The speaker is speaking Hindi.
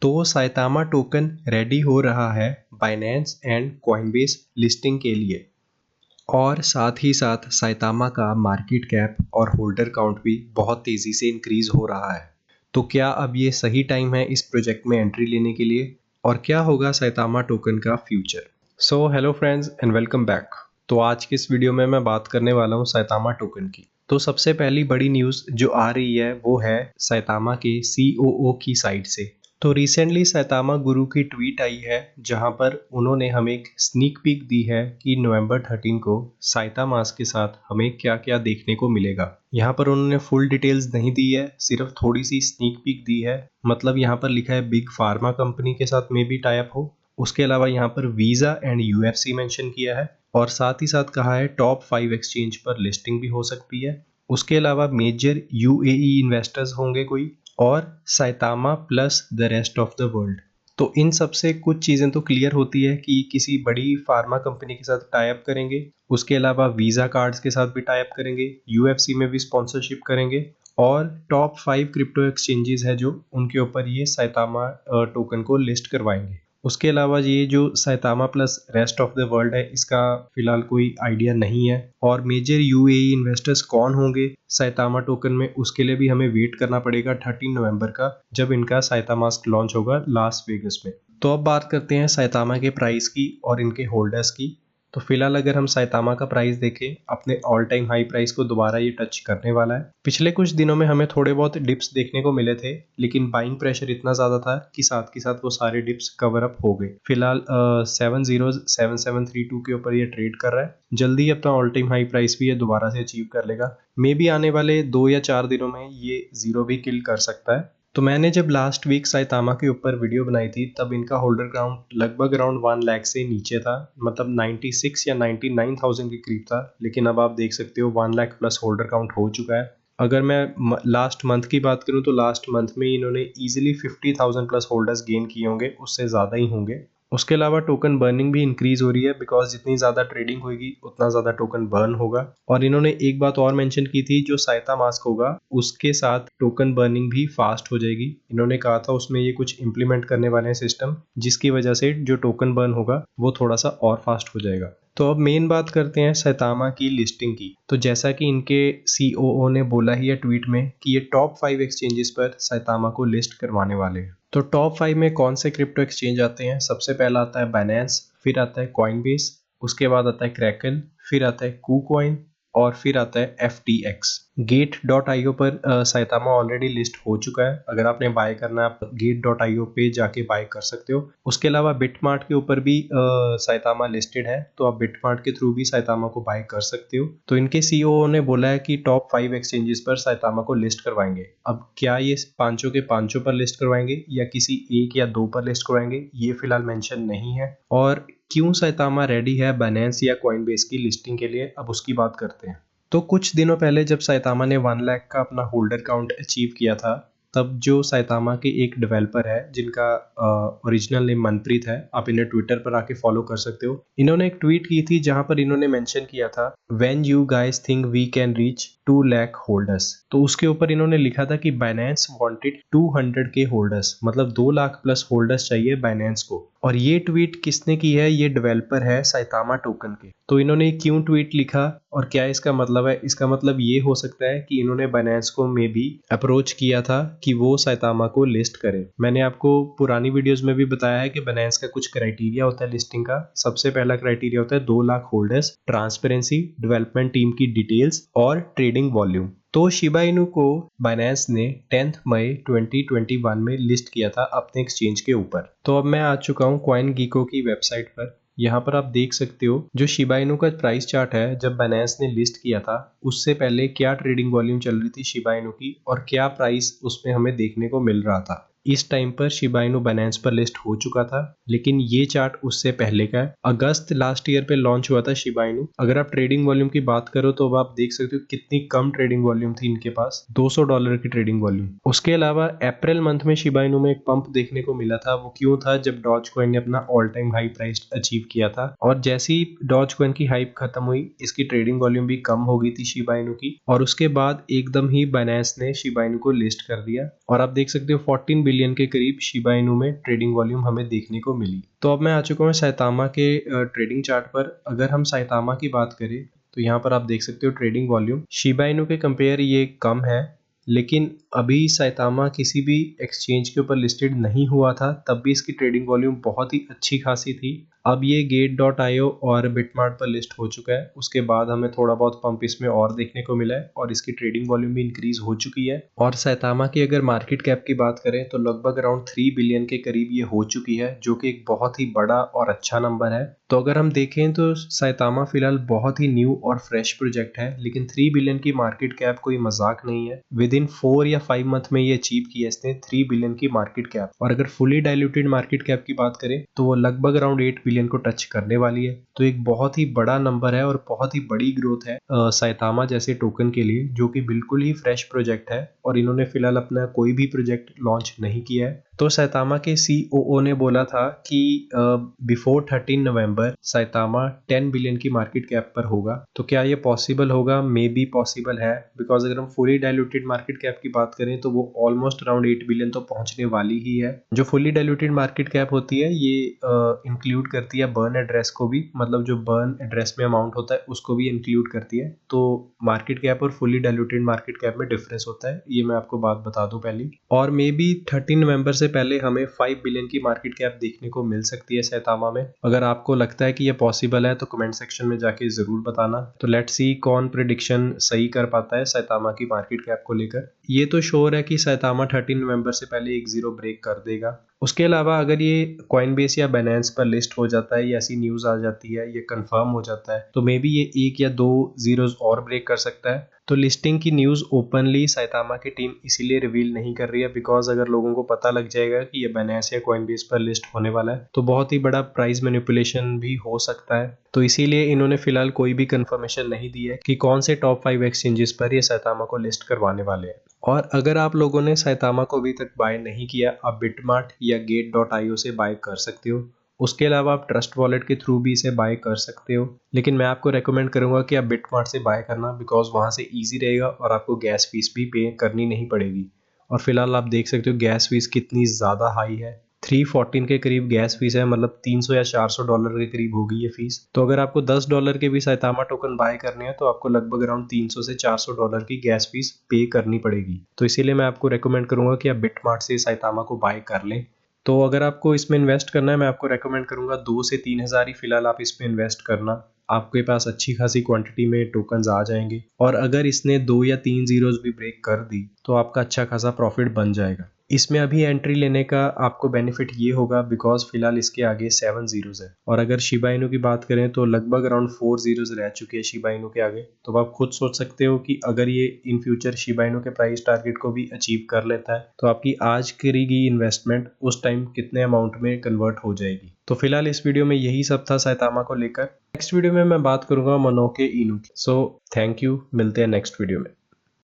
तो साइतामा टोकन रेडी हो रहा है बाइनेंस एंड कॉइनबेस लिस्टिंग के लिए और साथ ही साथ साइतामा का मार्केट कैप और होल्डर काउंट भी बहुत तेज़ी से इंक्रीज हो रहा है। तो क्या अब ये सही टाइम है इस प्रोजेक्ट में एंट्री लेने के लिए और क्या होगा साइतामा टोकन का future. So hello friends and welcome back. तो आज की इस वीडियो में मैं बात करने वाला हूँ साइतामा टोकन की। तो सबसे पहली बड़ी न्यूज़ जो आ रही है वो है साइतामा के COO की साइड से। तो रिसेंटली साइतामा गुरु की ट्वीट आई है जहां पर उन्होंने हमें एक स्नीक पीक दी है कि नवंबर 13 को साइतामास के साथ हमें क्या क्या देखने को मिलेगा। यहाँ पर उन्होंने फुल डिटेल्स नहीं दी है, सिर्फ थोड़ी सी स्नीक पीक दी है। मतलब यहाँ पर लिखा है बिग फार्मा कंपनी के साथ में भी टाई अप हो। उसके अलावा यहाँ पर वीजा एंड UFC मेंशन किया है और साथ ही साथ कहा है टॉप 5 एक्सचेंज पर लिस्टिंग भी हो सकती है। उसके अलावा मेजर UAE इन्वेस्टर्स होंगे कोई और Saitama plus the rest of the world. तो इन सब से कुछ चीज़ें तो क्लियर होती है कि किसी बड़ी फार्मा कंपनी के साथ टाई अप करेंगे। उसके अलावा वीज़ा कार्ड्स के साथ भी टाई अप करेंगे, UFC में भी स्पॉन्सरशिप करेंगे और टॉप 5 क्रिप्टो एक्सचेंजेस है जो उनके ऊपर ये साइतामा टोकन को लिस्ट करवाएंगे। उसके अलावा ये जो Saitama plus rest of the world है इसका फिलहाल कोई आइडिया नहीं है और मेजर UAE इन्वेस्टर्स कौन होंगे साइतामा टोकन में उसके लिए भी हमें वेट करना पड़ेगा 13 नवंबर का, जब इनका साइतामास्क लॉन्च होगा लास वेगस में। तो अब बात करते हैं साइतामा के प्राइस की और इनके होल्डर्स की। तो फिलहाल अगर हम साइतामा का प्राइस देखें, अपने ऑल टाइम हाई प्राइस को दोबारा ये टच करने वाला है। पिछले कुछ दिनों में हमें थोड़े बहुत डिप्स देखने को मिले थे, लेकिन बाइंग प्रेशर इतना ज़्यादा था कि साथ के साथ वो सारे डिप्स कवर अप हो गए। फिलहाल 707,732 के ऊपर ये ट्रेड कर रहा है। जल्दी अपना ऑल टाइम हाई प्राइस भी ये दोबारा से अचीव कर लेगा। मे बी आने वाले 2 या 4 दिनों में ये जीरो भी किल कर सकता है। तो मैंने जब लास्ट वीक साइतामा के ऊपर वीडियो बनाई थी तब इनका होल्डर काउंट लगभग अराउंड 1 लाख से नीचे था, मतलब 96 या 99,000 के करीब था। लेकिन अब आप देख सकते हो 1 लाख प्लस होल्डर काउंट हो चुका है। अगर मैं लास्ट मंथ की बात करूं तो लास्ट मंथ में इन्होंने इजीली 50,000 प्लस होल्डर्स गेन किए होंगे, उससे ज़्यादा ही होंगे। उसके अलावा टोकन बर्निंग भी इंक्रीज हो रही है बिकॉज जितनी ज़्यादा ट्रेडिंग होगी उतना ज़्यादा टोकन बर्न होगा। और इन्होंने एक बात और मेंशन की थी, जो साइता मास्क होगा उसके साथ टोकन बर्निंग भी फास्ट हो जाएगी। इन्होंने कहा था उसमें ये कुछ इंप्लीमेंट करने वाले हैं सिस्टम, जिसकी वजह से जो टोकन बर्न होगा वो थोड़ा सा और फास्ट हो जाएगा। तो अब मेन बात करते हैं साइतामा की लिस्टिंग की। तो जैसा कि इनके COO ने बोला ही है ट्वीट में कि ये टॉप 5 एक्सचेंजेस पर साइतामा को लिस्ट करवाने वाले हैं। तो टॉप 5 में कौन से क्रिप्टो एक्सचेंज आते हैं? सबसे पहला आता है बाइनेंस, फिर आता है कॉइनबेस, उसके बाद आता है क्रैकल, फिर आता है कूकॉइन और फिर आता है FTX। Gate.io पर साइतामा ऑलरेडी लिस्ट हो चुका है। अगर आपने बाय करना है आप Gate.io पे जाके बाय कर सकते हो। उसके अलावा बिटमार्ट के ऊपर भी साइतामा लिस्टेड है, तो आप बिटमार्ट के थ्रू भी साइतामा को बाय कर सकते हो। तो इनके COO ने बोला है कि टॉप 5 एक्सचेंजेस पर साइतामा को लिस्ट करवाएंगे। अब क्या ये पांचों के पांचों पर लिस्ट करवाएंगे या किसी एक या दो पर लिस्ट करवाएंगे, ये फिलहाल मेंशन नहीं है। और क्यों साइतामा रेडी है बाइनेंस या कॉइनबेस की लिस्टिंग के लिए, अब उसकी बात करते हैं। तो कुछ दिनों पहले जब साइतामा ने 1 लाख का अपना होल्डर काउंट अचीव किया था, तब जो साइतामा के एक डेवलपर है जिनका ओरिजिनल नेम मनप्रीत है, आप इन्हें ट्विटर पर आके फॉलो कर सकते हो। इन्होंने एक ट्वीट की थी जहां पर इन्होंने मेंशन किया था when you guys think we can reach 2 lakh holders. तो उसके ऊपर इन्होंने लिखा था कि बाइनेंस वांटेड 200 के होल्डर्स, मतलब 2 लाख प्लस होल्डर्स चाहिए बाइनेंस को। और ये ट्वीट किसने की है? ये डेवलपर है साइतामा टोकन के। तो इन्होंने क्यों ट्वीट लिखा और क्या इसका मतलब है? इसका मतलब ये हो सकता है कि इन्होंने बाइनेंस को मे भी अप्रोच किया था कि वो साइतामा को लिस्ट करे। मैंने आपको पुरानी वीडियोस में भी बताया है कि बाइनेंस का कुछ क्राइटेरिया होता है लिस्टिंग का। सबसे पहला क्राइटेरिया होता है 2 lakh holders, transparency, development team की डिटेल्स और ट्रेडिंग वॉल्यूम। तो शिबा इनू को बाइनेंस ने 10 मई 2021 में लिस्ट किया था अपने एक्सचेंज के ऊपर। तो अब मैं आ चुका हूँ कॉइन गीको की वेबसाइट पर। यहाँ पर आप देख सकते हो जो शिबा इनू का प्राइस चार्ट है, जब बाइनेंस ने लिस्ट किया था उससे पहले क्या ट्रेडिंग वॉल्यूम चल रही थी शिबा इनू की और क्या प्राइस उसमें हमें देखने को मिल रहा था। इस टाइम पर शिबा इनू बाइनेंस पर लिस्ट हो चुका था, लेकिन ये चार्ट उससे पहले का है। अगस्त लास्ट ईयर पे लॉन्च हुआ था शिबा इनू। अगर आप ट्रेडिंग वॉल्यूम की बात करो तो अब आप देख सकते हो कितनी कम ट्रेडिंग वॉल्यूम थी इनके पास, $200 की ट्रेडिंग वॉल्यूम। उसके अलावा अप्रैल मंथ में शिबा इनू में एक पंप देखने को मिला था। वो क्यों था? जब डॉज कॉइन ने अपना all time high price achieve किया था और जैसे ही डॉज कॉइन की हाइप खत्म हुई, इसकी ट्रेडिंग वॉल्यूम भी कम हो गई थी शिबा इनू की, और उसके बाद एकदम ही बाइनेंस ने शिबा इनू को लिस्ट कर दिया। और आप देख सकते हो 14 बिलियन बिलियन के करीब शिबा इनू में ट्रेडिंग वॉल्यूम हमें देखने को मिली। तो अब मैं आ चुका हूँ साइतामा के ट्रेडिंग चार्ट पर। अगर हम साइतामा की बात करें तो यहाँ पर आप देख सकते हो ट्रेडिंग वॉल्यूम शिबा इनू के कंपेयर ये कम है, लेकिन अभी साइतामा किसी भी एक्सचेंज के ऊपर लिस्टेड नहीं हुआ था, तब भी इसकी ट्रेडिंग वॉल्यूम बहुत ही अच्छी खासी थी। अब ये Gate.io और बिटमार्ट पर लिस्ट हो चुका है, उसके बाद हमें थोड़ा बहुत पंप इसमें और देखने को मिला है और इसकी ट्रेडिंग वॉल्यूम भी इंक्रीज हो चुकी है। और साइतामा की अगर मार्केट कैप की बात करें तो लगभग अराउंड 3 बिलियन के करीब ये हो चुकी है, जो कि एक बहुत ही बड़ा और अच्छा नंबर है। तो अगर हम देखें तो साइतामा फिलहाल बहुत ही न्यू और फ्रेश प्रोजेक्ट है, लेकिन 3 बिलियन की मार्केट कैप कोई मजाक नहीं है। विद इन 4 या 5 मंथ में ये अचीव किया इसने 3 बिलियन की मार्केट कैप। और अगर फुली डाइल्यूटेड मार्केट कैप की बात करें तो वो लगभग अराउंड 8 बिलियन को टच करने वाली है। तो एक बहुत ही बड़ा नंबर है और बहुत ही बड़ी ग्रोथ है साइतामा जैसे टोकन के लिए, जो कि बिल्कुल ही फ्रेश प्रोजेक्ट है और इन्होंने फिलहाल अपना कोई भी प्रोजेक्ट लॉन्च नहीं किया है। तो साइतामा के सीओओ ने बोला था कि बिफोर 13 नवंबर साइतामा 10 बिलियन की मार्केट कैप पर होगा। तो क्या ये पॉसिबल होगा? मे बी पॉसिबल है, बिकॉज अगर हम फुली डाइल्यूटेड मार्केट कैप की बात करें तो वो ऑलमोस्ट अराउंड 8 बिलियन तो पहुंचने वाली ही है। जो फुली डाइल्यूटेड मार्केट कैप होती है ये इंक्लूड करती है बर्न एड्रेस को भी, मतलब जो बर्न एड्रेस में अमाउंट होता है उसको भी इंक्लूड करती है। तो मार्केट कैप और फुली डाइल्यूटेड मार्केट कैप में डिफरेंस होता है, ये मैं आपको बात बता दूं पहले। और मे बी 13 नवंबर से पहले हमें 5 बिलियन की मार्केट कैप देखने को मिल सकती है साइतामा में। अगर आपको लगता है कि ये पॉसिबल है तो कमेंट सेक्शन में जाके जरूर बताना। तो लेट्स सी कौन प्रेडिक्शन सही कर पाता है साइतामा की मार्केट कैप को लेकर। ये तो श्योर है कि साइतामा 13 नवंबर से पहले एक जीरो ब्रेक कर देगा। उसके अलावा अगर ये कॉइनबेस या बाइनेंस पर लिस्ट हो जाता है या ऐसी न्यूज आ जाती है, ये कंफर्म हो जाता है, तो मे बी ये 1 या 2 जीरोस और ब्रेक कर सकता है। तो लिस्टिंग की न्यूज ओपनली साइतामा की टीम इसीलिए रिवील नहीं कर रही है, बिकॉज अगर लोगों को पता लग जाएगा कि ये बाइनेंस या कॉइनबेस पर लिस्ट होने वाला है तो बहुत ही बड़ा प्राइस मैनिपुलेशन भी हो सकता है। तो इसीलिए इन्होंने फिलहाल कोई भी कंफर्मेशन नहीं दी है कि कौन से टॉप 5 एक्सचेंजेस पर ये साइतामा को लिस्ट करवाने वाले हैं। और अगर आप लोगों ने साइतामा को अभी तक बाय नहीं किया, आप बिटमार्ट या Gate.io से बाय कर सकते हो। उसके अलावा आप ट्रस्ट वॉलेट के थ्रू भी इसे बाय कर सकते हो, लेकिन मैं आपको रेकमेंड करूंगा कि आप बिटमार्ट से बाय करना, बिकॉज वहां से इजी रहेगा और आपको गैस फीस भी पे करनी नहीं पड़ेगी। और फिलहाल आप देख सकते हो गैस फीस कितनी ज़्यादा हाई है, 314 के करीब गैस फीस है, मतलब 300 या 400 डॉलर के करीब होगी ये फीस। तो अगर आपको $10 के भी साइतामा टोकन बाय करने हैं तो आपको लगभग अराउंड 300 से 400 डॉलर की गैस फीस पे करनी पड़ेगी। तो इसीलिए मैं आपको रेकमेंड करूंगा कि आप बिटमार्ट से साइतामा को बाय कर लें। तो अगर आपको इसमें इन्वेस्ट करना है, मैं आपको रेकमेंड करूंगा 2 से 3 हज़ार ही फिलहाल आप इसमें इन्वेस्ट करना। आपके पास अच्छी खासी क्वांटिटी में टोकन्स आ जाएंगे और अगर इसने 2 या 3 जीरोस भी ब्रेक कर दी तो आपका अच्छा खासा प्रॉफिट बन जाएगा। इसमें अभी एंट्री लेने का आपको बेनिफिट ये होगा बिकॉज फिलहाल इसके आगे 7 जीरोस है, और अगर शिबा इनू की बात करें तो लगभग अराउंड 4 जीरोस रह चुके हैं शिबा इनू के आगे। तो आप खुद सोच सकते हो कि अगर ये इन फ्यूचर शिबा इनू के प्राइस टारगेट को भी अचीव कर लेता है तो आपकी आज करी गई इन्वेस्टमेंट उस टाइम कितने अमाउंट में कन्वर्ट हो जाएगी। तो फिलहाल इस वीडियो में यही सब था साइतामा को लेकर। नेक्स्ट वीडियो में मैं बात करूंगा मोनोके इनू की। सो थैंक यू, मिलते हैं नेक्स्ट वीडियो में।